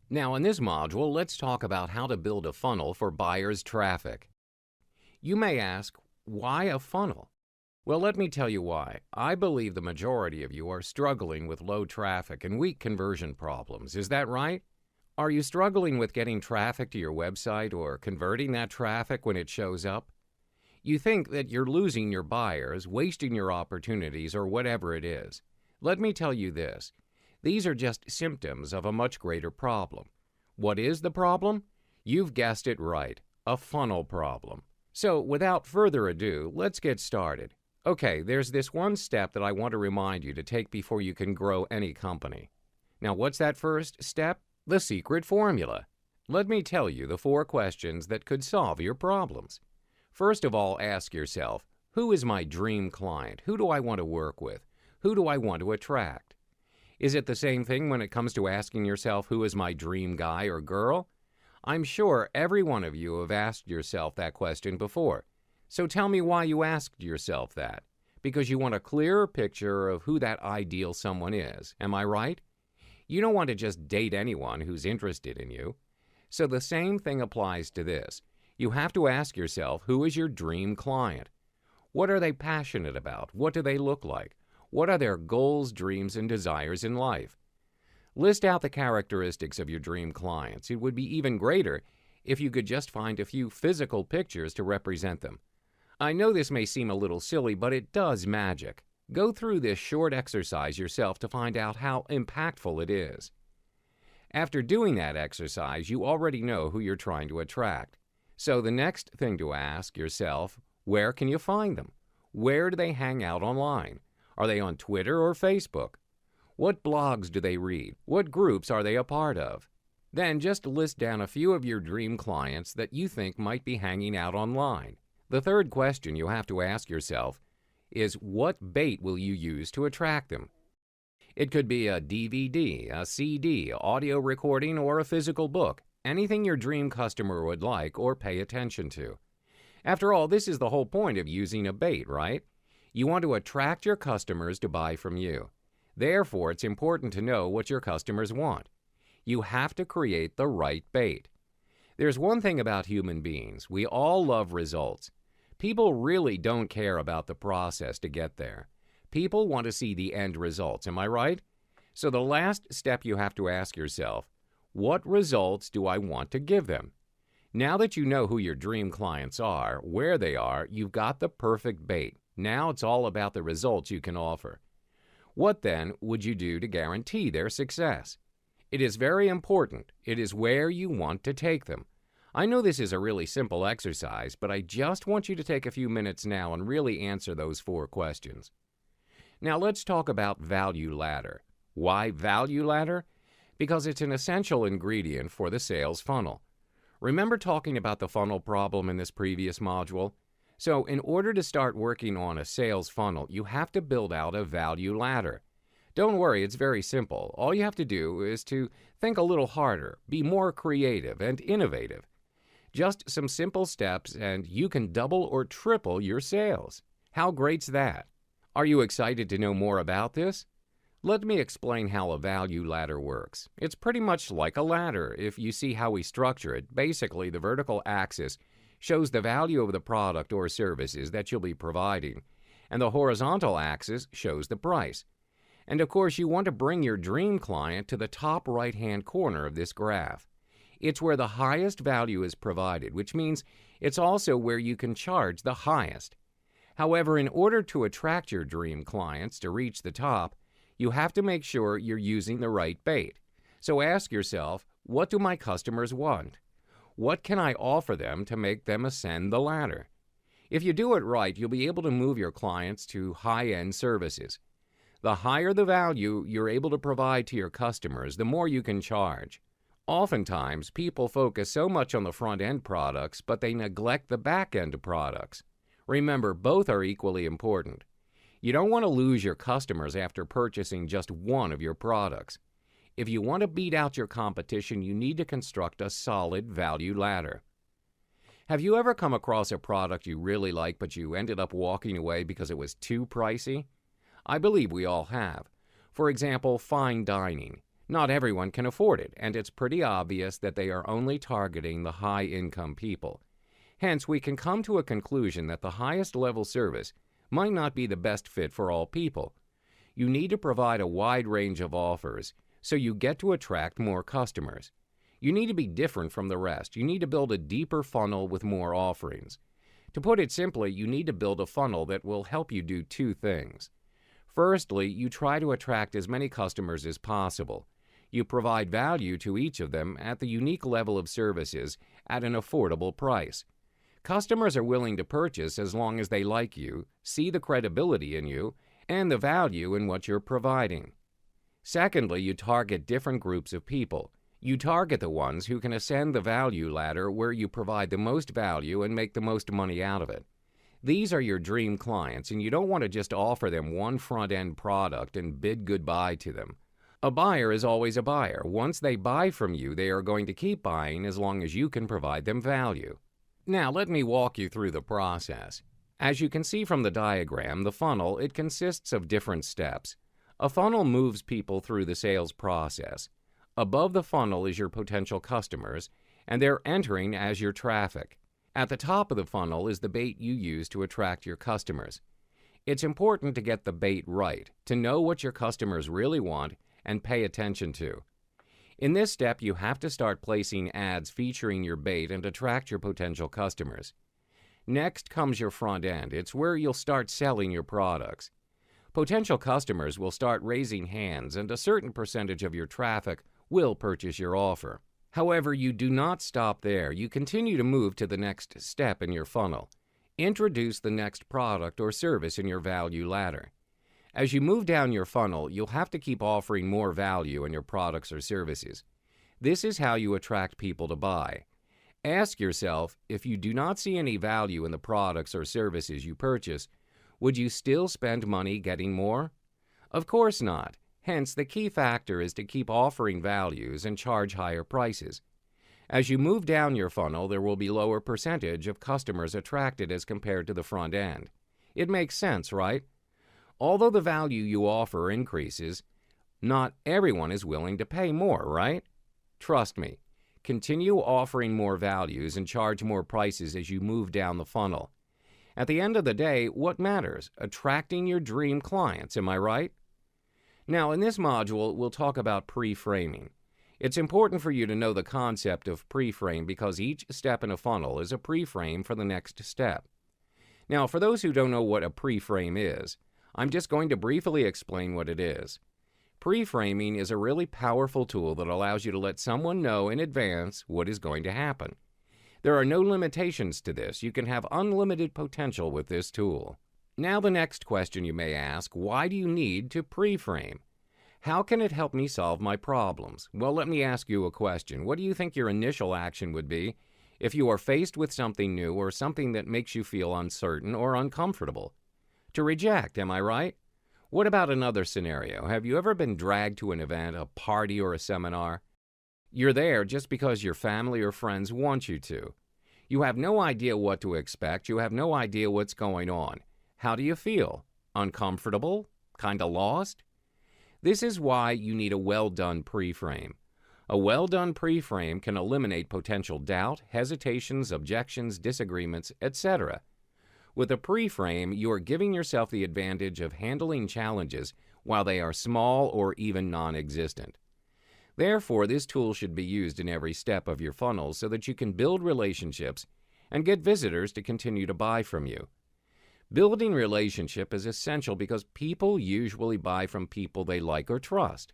Now, in this module, let's talk about how to build a funnel for buyers' traffic. You may ask, why a funnel? Well, let me tell you why. I believe the majority of you are struggling with low traffic and weak conversion problems. Is that right? Are you struggling with getting traffic to your website or converting that traffic when it shows up? You think that you're losing your buyers, wasting your opportunities, or whatever it is. Let me tell you this. These are just symptoms of a much greater problem. What is the problem? You've guessed it right, a funnel problem. So, without further ado, let's get started. Okay, there's this one step that I want to remind you to take before you can grow any company. Now, what's that first step? The secret formula. Let me tell you the 4 questions that could solve your problems. First of all, ask yourself, who is my dream client? Who do I want to work with? Who do I want to attract? Is it the same thing when it comes to asking yourself, who is my dream guy or girl? I'm sure every one of you have asked yourself that question before. So tell me why you asked yourself that. Because you want a clearer picture of who that ideal someone is. Am I right? You don't want to just date anyone who's interested in you. So the same thing applies to this. You have to ask yourself, who is your dream client? What are they passionate about? What do they look like? What are their goals, dreams, and desires in life? List out the characteristics of your dream clients. It would be even greater if you could just find a few physical pictures to represent them. I know this may seem a little silly, but it does magic. Go through this short exercise yourself to find out how impactful it is. After doing that exercise, you already know who you're trying to attract. So the next thing to ask yourself, where can you find them? Where do they hang out online? Are they on Twitter or Facebook? What blogs do they read? What groups are they a part of? Then just list down a few of your dream clients that you think might be hanging out online. The third question you have to ask yourself is, what bait will you use to attract them? It could be a DVD, a CD, audio recording, or a physical book. Anything your dream customer would like or pay attention to. After all, this is the whole point of using a bait, right? You want to attract your customers to buy from you. Therefore, it's important to know what your customers want. You have to create the right bait. There's one thing about human beings. We all love results. People really don't care about the process to get there. People want to see the end results, am I right? So the last step you have to ask yourself, what results do I want to give them? Now that you know who your dream clients are, where they are, you've got the perfect bait. Now it's all about the results you can offer. What then would you do to guarantee their success? It is very important. It is where you want to take them. I know this is a really simple exercise, but I just want you to take a few minutes now and really answer those 4 questions. Now let's talk about value ladder. Why value ladder? Because it's an essential ingredient for the sales funnel. Remember talking about the funnel problem in this previous module? So in order to start working on a sales funnel, you have to build out a value ladder. Don't worry, it's very simple. All you have to do is to think a little harder, be more creative and innovative. Just some simple steps and you can double or triple your sales. How great's that? Are you excited to know more about this? Let me explain how a value ladder works. It's pretty much like a ladder if you see how we structure it. Basically, the vertical axis shows the value of the product or services that you'll be providing, and the horizontal axis shows the price. And of course, you want to bring your dream client to the top right-hand corner of this graph. It's where the highest value is provided, which means it's also where you can charge the highest. However, in order to attract your dream clients to reach the top, you have to make sure you're using the right bait. So ask yourself, what do my customers want? What can I offer them to make them ascend the ladder? If you do it right, you'll be able to move your clients to high-end services. The higher the value you're able to provide to your customers, the more you can charge. Oftentimes, people focus so much on the front-end products, but they neglect the back-end products. Remember, both are equally important. You don't want to lose your customers after purchasing just one of your products. If you want to beat out your competition, you need to construct a solid value ladder. Have you ever come across a product you really like, but you ended up walking away because it was too pricey? I believe we all have. For example, fine dining. Not everyone can afford it, and it's pretty obvious that they are only targeting the high-income people. Hence, we can come to a conclusion that the highest level service might not be the best fit for all people. You need to provide a wide range of offers so you get to attract more customers. You need to be different from the rest. You need to build a deeper funnel with more offerings. To put it simply, you need to build a funnel that will help you do two things. Firstly, you try to attract as many customers as possible. You provide value to each of them at the unique level of services at an affordable price. Customers are willing to purchase as long as they like you, see the credibility in you, and the value in what you're providing. Secondly, you target different groups of people. You target the ones who can ascend the value ladder where you provide the most value and make the most money out of it. These are your dream clients, and you don't want to just offer them one front-end product and bid goodbye to them. A buyer is always a buyer. Once they buy from you, they are going to keep buying as long as you can provide them value. Now, let me walk you through the process. As you can see from the diagram, the funnel, it consists of different steps. A funnel moves people through the sales process. Above the funnel is your potential customers, and they're entering as your traffic. At the top of the funnel is the bait you use to attract your customers. It's important to get the bait right, to know what your customers really want and pay attention to. In this step, you have to start placing ads featuring your bait and attract your potential customers. Next comes your front end. It's where you'll start selling your products. Potential customers will start raising hands, and a certain percentage of your traffic will purchase your offer. However, you do not stop there. You continue to move to the next step in your funnel. Introduce the next product or service in your value ladder. As you move down your funnel, you'll have to keep offering more value in your products or services. This is how you attract people to buy. Ask yourself, if you do not see any value in the products or services you purchase, would you still spend money getting more? Of course not. Hence, the key factor is to keep offering values and charge higher prices. As you move down your funnel, there will be lower percentage of customers attracted as compared to the front end. It makes sense, right? Although the value you offer increases, not everyone is willing to pay more, right? Trust me, continue offering more values and charge more prices as you move down the funnel. At the end of the day, what matters? Attracting your dream clients, am I right? Now, in this module, we'll talk about pre-framing. It's important for you to know the concept of pre-frame because each step in a funnel is a pre-frame for the next step. Now, for those who don't know what a pre-frame is, I'm just going to briefly explain what it is. Pre-framing is a really powerful tool that allows you to let someone know in advance what is going to happen. There are no limitations to this. You can have unlimited potential with this tool. Now the next question you may ask, why do you need to pre-frame? How can it help me solve my problems? Well, let me ask you a question. What do you think your initial action would be if you are faced with something new or something that makes you feel uncertain or uncomfortable? To reject, am I right? What about another scenario? Have you ever been dragged to an event, a party, or a seminar? You're there just because your family or friends want you to. You have no idea what to expect. You have no idea what's going on. How do you feel? Uncomfortable? Kinda lost? This is why you need a well-done pre-frame. A well-done pre-frame can eliminate potential doubt, hesitations, objections, disagreements, etc. With a pre-frame, you are giving yourself the advantage of handling challenges while they are small or even non-existent. Therefore, this tool should be used in every step of your funnel so that you can build relationships and get visitors to continue to buy from you. Building relationship is essential because people usually buy from people they like or trust.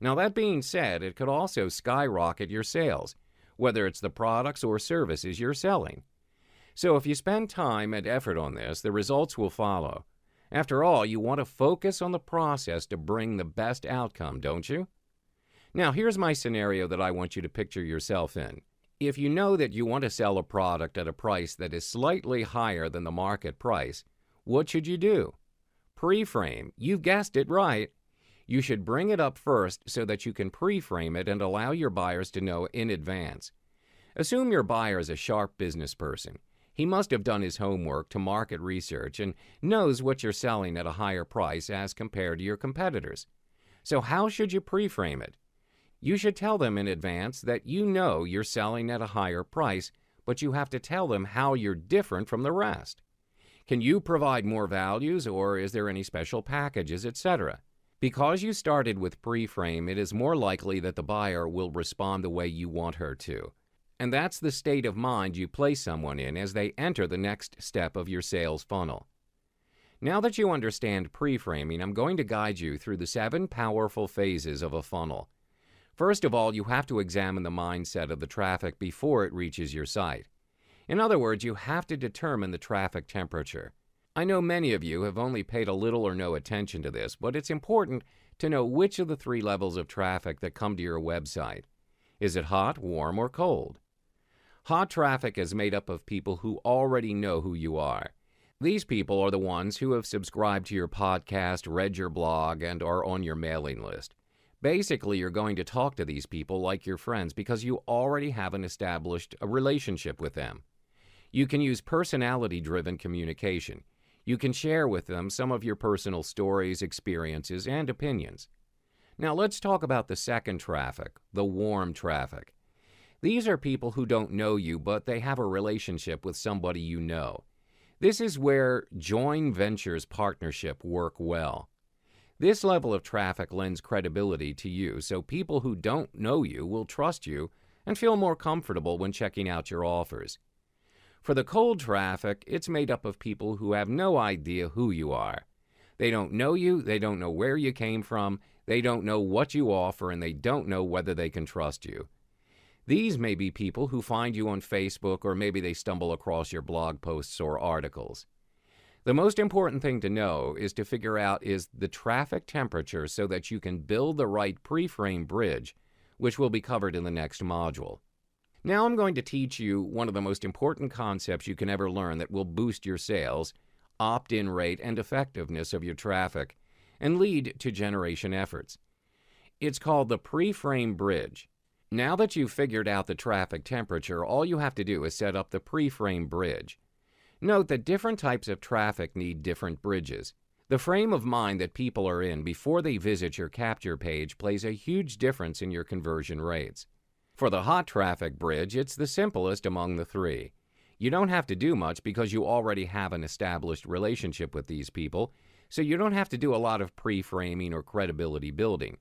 Now, that being said, it could also skyrocket your sales, whether it's the products or services you're selling. So if you spend time and effort on this, the results will follow. After all, you want to focus on the process to bring the best outcome, don't you? Now, here's my scenario that I want you to picture yourself in. If you know that you want to sell a product at a price that is slightly higher than the market price, what should you do? Pre-frame. You've guessed it right. You should bring it up first so that you can pre-frame it and allow your buyers to know in advance. Assume your buyer is a sharp business person. He must have done his homework to market research and knows what you're selling at a higher price as compared to your competitors. So how should you pre-frame it? You should tell them in advance that you know you're selling at a higher price, but you have to tell them how you're different from the rest. Can you provide more values, or is there any special packages, etc.? Because you started with pre-frame, it is more likely that the buyer will respond the way you want her to. And that's the state of mind you place someone in as they enter the next step of your sales funnel. Now that you understand pre-framing, I'm going to guide you through the 7 powerful phases of a funnel. First of all, you have to examine the mindset of the traffic before it reaches your site. In other words, you have to determine the traffic temperature. I know many of you have only paid a little or no attention to this, but it's important to know which of the 3 levels of traffic that come to your website. Is it hot, warm, or cold? Hot traffic is made up of people who already know who you are. These people are the ones who have subscribed to your podcast, read your blog, and are on your mailing list. Basically, you're going to talk to these people like your friends because you already have an established relationship with them. You can use personality-driven communication. You can share with them some of your personal stories, experiences, and opinions. Now let's talk about the second traffic, the warm traffic. These are people who don't know you, but they have a relationship with somebody you know. This is where joint ventures partnership work well. This level of traffic lends credibility to you, so people who don't know you will trust you and feel more comfortable when checking out your offers. For the cold traffic, it's made up of people who have no idea who you are. They don't know you, they don't know where you came from, they don't know what you offer, and they don't know whether they can trust you. These may be people who find you on Facebook, or maybe they stumble across your blog posts or articles. The most important thing to know is to figure out is the traffic temperature so that you can build the right pre-frame bridge, which will be covered in the next module. Now I'm going to teach you one of the most important concepts you can ever learn that will boost your sales, opt-in rate, and effectiveness of your traffic, and lead to generation efforts. It's called the pre-frame bridge. Now that you've figured out the traffic temperature, all you have to do is set up the pre-frame bridge. Note that different types of traffic need different bridges. The frame of mind that people are in before they visit your capture page plays a huge difference in your conversion rates. For the hot traffic bridge, it's the simplest among the 3. You don't have to do much because you already have an established relationship with these people, so you don't have to do a lot of pre-framing or credibility building.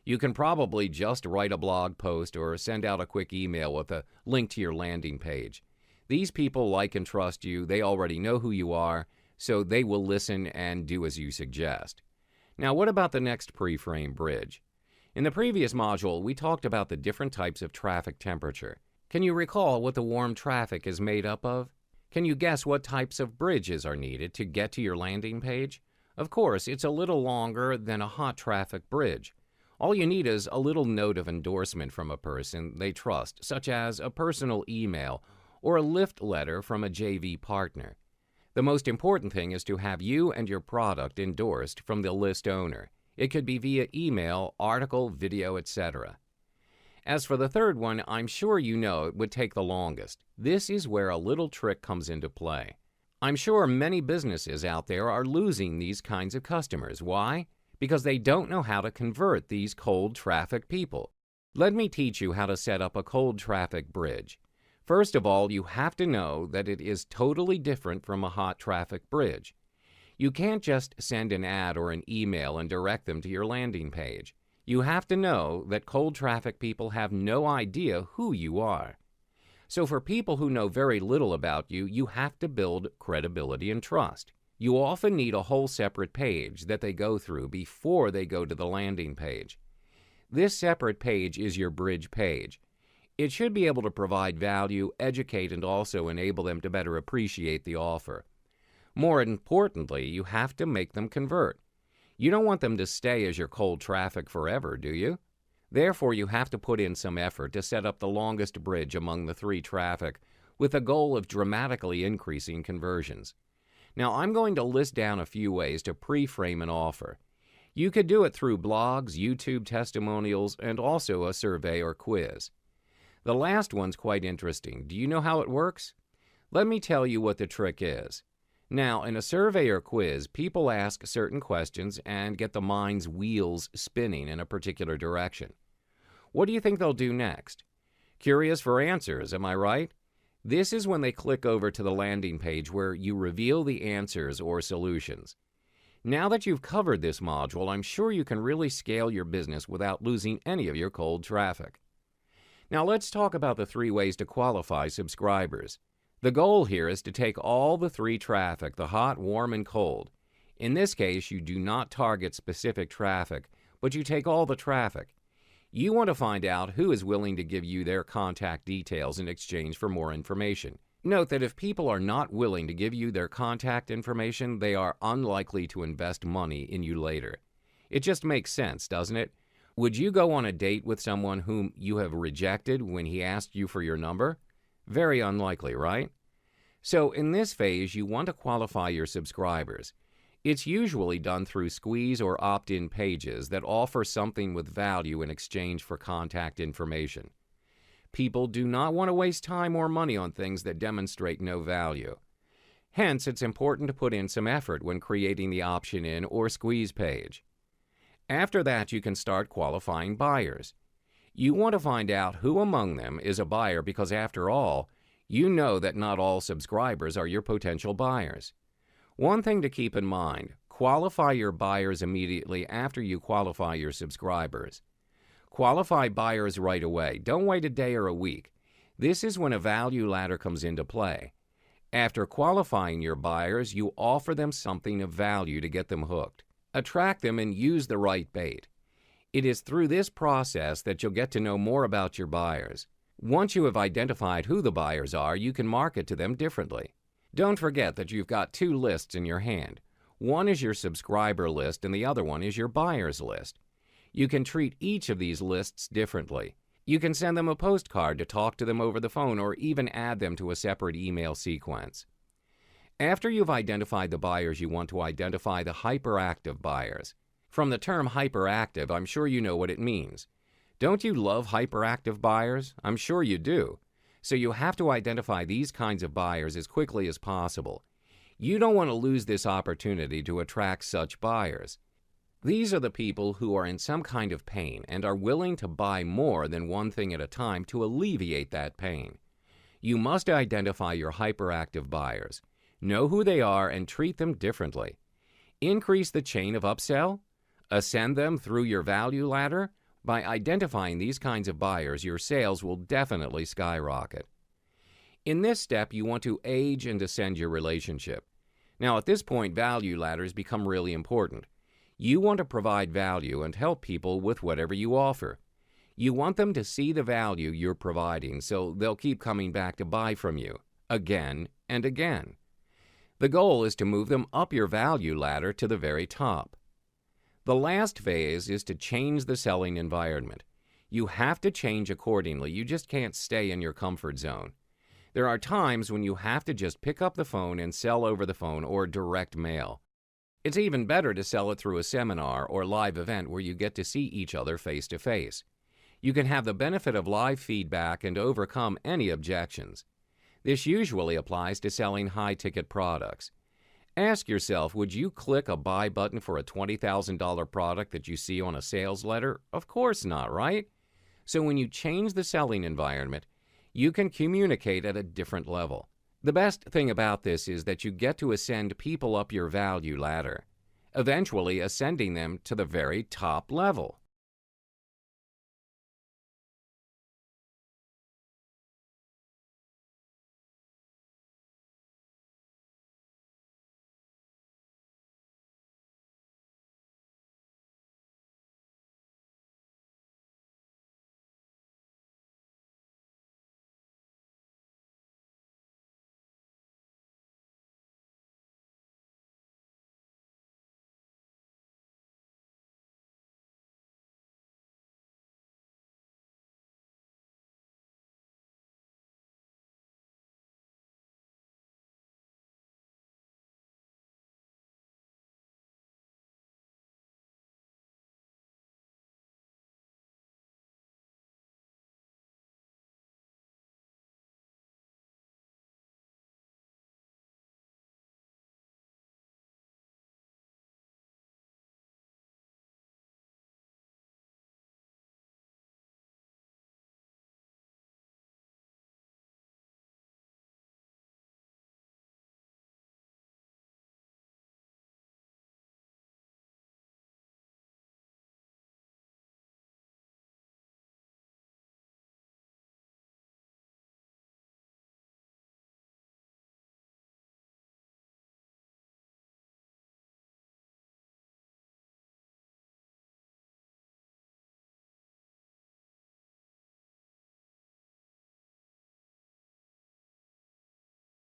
You can probably just write a blog post or send out a quick email with a link to your landing page. These people like and trust you, they already know who you are, so they will listen and do as you suggest. Now, what about the next pre-frame bridge? In the previous module, we talked about the different types of traffic temperature. Can you recall what the warm traffic is made up of? Can you guess what types of bridges are needed to get to your landing page? Of course, it's a little longer than a hot traffic bridge. All you need is a little note of endorsement from a person they trust, such as a personal email or a lift letter from a JV partner. The most important thing is to have you and your product endorsed from the list owner. It could be via email, article, video, etc. As for the third one, I'm sure you know it would take the longest. This is where a little trick comes into play. I'm sure many businesses out there are losing these kinds of customers. Why? Because they don't know how to convert these cold traffic people. Let me teach you how to set up a cold traffic bridge. First of all, you have to know that it is totally different from a hot traffic bridge. You can't just send an ad or an email and direct them to your landing page. You have to know that cold traffic people have no idea who you are. So for people who know very little about you, you have to build credibility and trust. You often need a whole separate page that they go through before they go to the landing page. This separate page is your bridge page. It should be able to provide value, educate, and also enable them to better appreciate the offer. More importantly, you have to make them convert. You don't want them to stay as your cold traffic forever, do you? Therefore, you have to put in some effort to set up the longest bridge among the 3 traffic with the goal of dramatically increasing conversions. Now, I'm going to list down a few ways to pre-frame an offer. You could do it through blogs, YouTube testimonials, and also a survey or quiz. The last one's quite interesting. Do you know how it works? Let me tell you what the trick is. Now, in a survey or quiz, people ask certain questions and get the mind's wheels spinning in a particular direction. What do you think they'll do next? Curious for answers, am I right? This is when they click over to the landing page where you reveal the answers or solutions. Now that you've covered this module, I'm sure you can really scale your business without losing any of your cold traffic. Now let's talk about the 3 ways to qualify subscribers. The goal here is to take all the 3 traffic, the hot, warm, and cold. In this case, you do not target specific traffic, but you take all the traffic. You want to find out who is willing to give you their contact details in exchange for more information. Note that if people are not willing to give you their contact information, they are unlikely to invest money in you later. It just makes sense, doesn't it? Would you go on a date with someone whom you have rejected when he asked you for your number? Very unlikely, right? So in this phase, you want to qualify your subscribers. It's usually done through squeeze or opt-in pages that offer something with value in exchange for contact information. People do not want to waste time or money on things that demonstrate no value. Hence, it's important to put in some effort when creating the option-in or squeeze page. After that, you can start qualifying buyers. You want to find out who among them is a buyer because, after all, you know that not all subscribers are your potential buyers. One thing to keep in mind, qualify your buyers immediately after you qualify your subscribers. Qualify buyers right away. Don't wait a day or a week. This is when a value ladder comes into play. After qualifying your buyers, you offer them something of value to get them hooked. Attract them and use the right bait. It is through this process that you'll get to know more about your buyers. Once you have identified who the buyers are, you can market to them differently. Don't forget that you've got 2 lists in your hand. One is your subscriber list and the other one is your buyers list. You can treat each of these lists differently. You can send them a postcard to talk to them over the phone or even add them to a separate email sequence. After you've identified the buyers, you want to identify the hyperactive buyers. From the term hyperactive, I'm sure you know what it means. Don't you love hyperactive buyers? I'm sure you do. So you have to identify these kinds of buyers as quickly as possible. You don't want to lose this opportunity to attract such buyers. These are the people who are in some kind of pain and are willing to buy more than one thing at a time to alleviate that pain. You must identify your hyperactive buyers. Know who they are and treat them differently. Increase the chain of upsell. Ascend them through your value ladder. By identifying these kinds of buyers, your sales will definitely skyrocket. In this step, you want to age and ascend your relationship. Now, at this point, value ladders become really important. You want to provide value and help people with whatever you offer. You want them to see the value you're providing, so they'll keep coming back to buy from you, again and again. The goal is to move them up your value ladder to the very top. The last phase is to change the selling environment. You have to change accordingly. You just can't stay in your comfort zone. There are times when you have to just pick up the phone and sell over the phone or direct mail. It's even better to sell it through a seminar or live event where you get to see each other face to face. You can have the benefit of live feedback and overcome any objections. This usually applies to selling high-ticket products. Ask yourself, would you click a buy button for a $20,000 product that you see on a sales letter? Of course not, right? So when you change the selling environment, you can communicate at a different level. The best thing about this is that you get to ascend people up your value ladder, eventually ascending them to the very top level.